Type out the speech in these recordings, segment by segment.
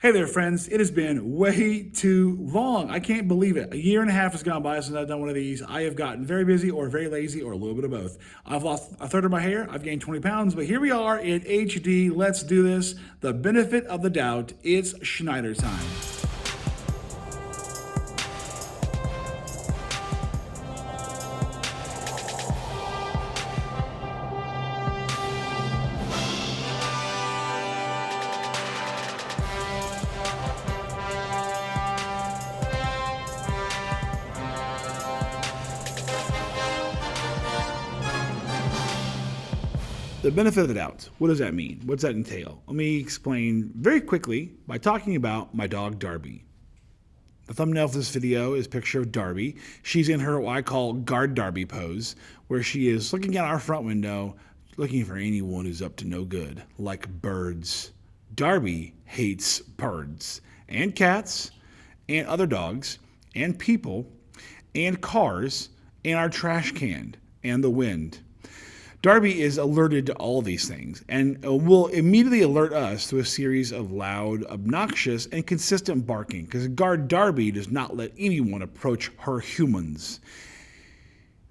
Hey there, friends. It has been way too long. I can't believe it. A year and a half has gone by since I've done one of these. I have gotten very busy or very lazy or a little bit of both. I've lost a third of my hair. I've gained 20 pounds, but here we are in HD. Let's do this. The benefit of the doubt. It's Schneider time. The benefit of the doubt. What does that mean? What does that entail? Let me explain very quickly by talking about my dog Darby. The thumbnail of this video is a picture of Darby. She's in her what I call guard Darby pose, where she is looking out our front window, looking for anyone who's up to no good, like birds. Darby hates birds and cats and other dogs and people and cars and our trash can and the wind. Darby is alerted to all these things and will immediately alert us to a series of loud, obnoxious, and consistent barking because guard Darby does not let anyone approach her humans.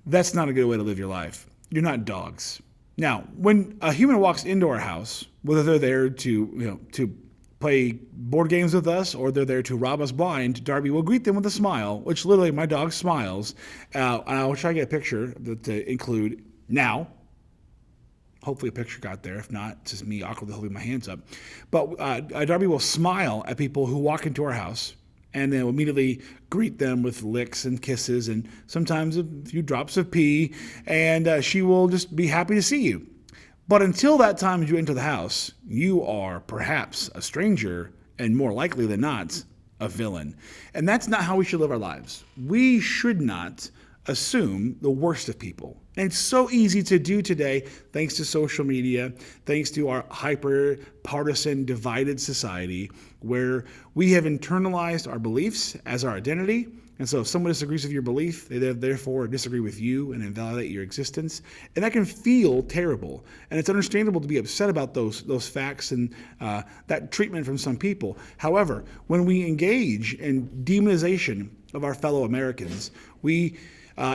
That's not a good way to live your life. You're not dogs. Now, when a human walks into our house, whether they're there to play board games with us or they're there to rob us blind, Darby will greet them with a smile, which literally my dog smiles. I'll try to get a picture to include now. Hopefully a picture got there. If not, it's just me awkwardly holding my hands up. But Darby will smile at people who walk into our house and then immediately greet them with licks and kisses and sometimes a few drops of pee. And she will just be happy to see you. But until that time you enter the house, you are perhaps a stranger and more likely than not, a villain. And that's not how we should live our lives. We should not assume the worst of people. And it's so easy to do today thanks to social media, thanks to our hyper-partisan, divided society where we have internalized our beliefs as our identity. And so if someone disagrees with your belief, they therefore disagree with you and invalidate your existence. And that can feel terrible. And it's understandable to be upset about those facts and that treatment from some people. However, when we engage in demonization of our fellow Americans, we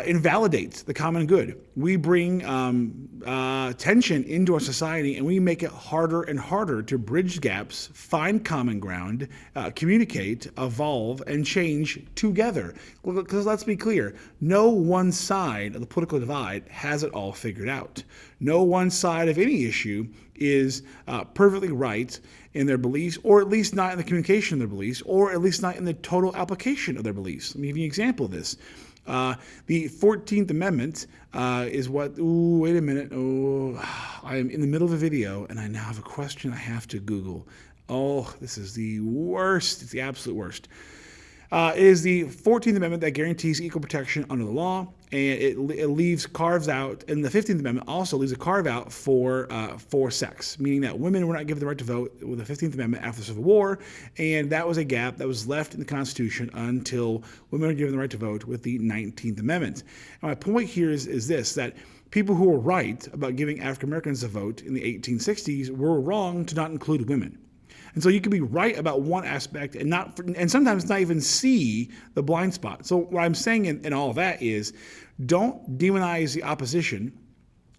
invalidate the common good. We bring tension into our society and we make it harder and harder to bridge gaps, find common ground, communicate, evolve, and change together. Because let's be clear, no one side of the political divide has it all figured out. No one side of any issue is perfectly right in their beliefs, or at least not in the communication of their beliefs, or at least not in the total application of their beliefs. Let me give you an example of this. The 14th Amendment is what, wait a minute. I am in the middle of a video and I now have a question I have to Google. This is the worst. It's the absolute worst. It is the 14th Amendment that guarantees equal protection under the law, and it leaves carves out, and the 15th Amendment also leaves a carve out for sex, meaning that women were not given the right to vote with the 15th Amendment after the Civil War, and that was a gap that was left in the Constitution until women were given the right to vote with the 19th Amendment. And my point here is this, that people who were right about giving African Americans a vote in the 1860s were wrong to not include women. And so you can be right about one aspect and sometimes not even see the blind spot. So what I'm saying in all of that is don't demonize the opposition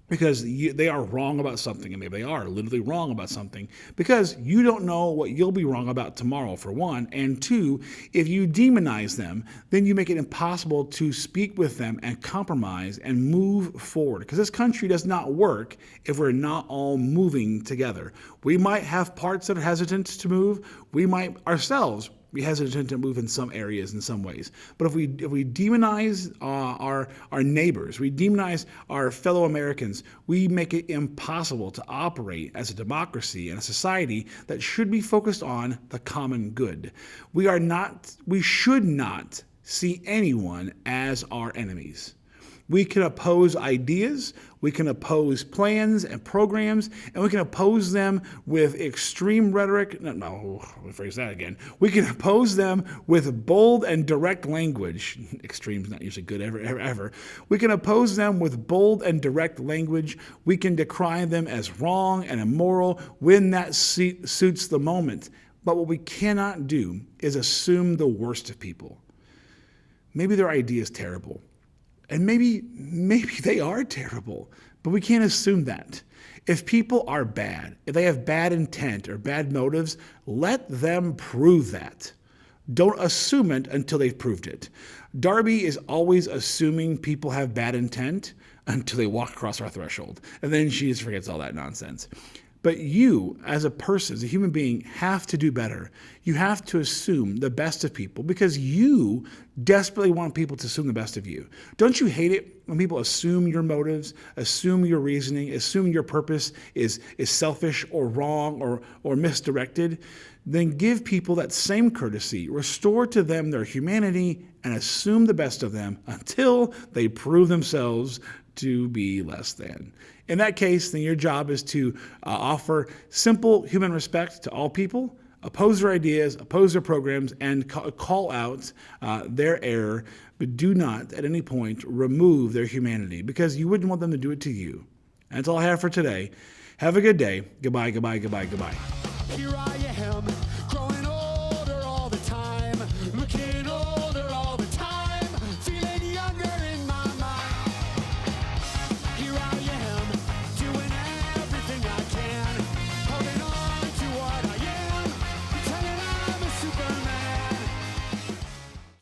because they are wrong about something, and they are literally wrong about something, because you don't know what you'll be wrong about tomorrow, for one. And two, if you demonize them, then you make it impossible to speak with them and compromise and move forward. Because this country does not work if we're not all moving together. We might have parts that are hesitant to move. We might ourselves be hesitant to move in some areas in some ways. But if we demonize our neighbors, we demonize our fellow Americans, we make it impossible to operate as a democracy and a society that should be focused on the common good. We should not see anyone as our enemies. We can oppose ideas, we can oppose plans and programs, and we can oppose them with extreme rhetoric. Let me phrase that again. We can oppose them with bold and direct language. Extreme is not usually good ever. We can oppose them with bold and direct language. We can decry them as wrong and immoral when that suits the moment. But what we cannot do is assume the worst of people. Maybe their idea is terrible. And maybe they are terrible, but we can't assume that. If people are bad, if they have bad intent or bad motives, let them prove that. Don't assume it until they've proved it. Darby is always assuming people have bad intent until they walk across our threshold. And then she just forgets all that nonsense. But you, as a person, as a human being, have to do better. You have to assume the best of people because you desperately want people to assume the best of you. Don't you hate it when people assume your motives, assume your reasoning, assume your purpose is selfish or wrong or misdirected? Then give people that same courtesy. Restore to them their humanity and assume the best of them until they prove themselves to be less than. In that case, then your job is to offer simple human respect to all people, oppose their ideas, oppose their programs, and call out their error, but do not at any point remove their humanity because you wouldn't want them to do it to you. And that's all I have for today. Have a good day. Goodbye, goodbye, goodbye, goodbye.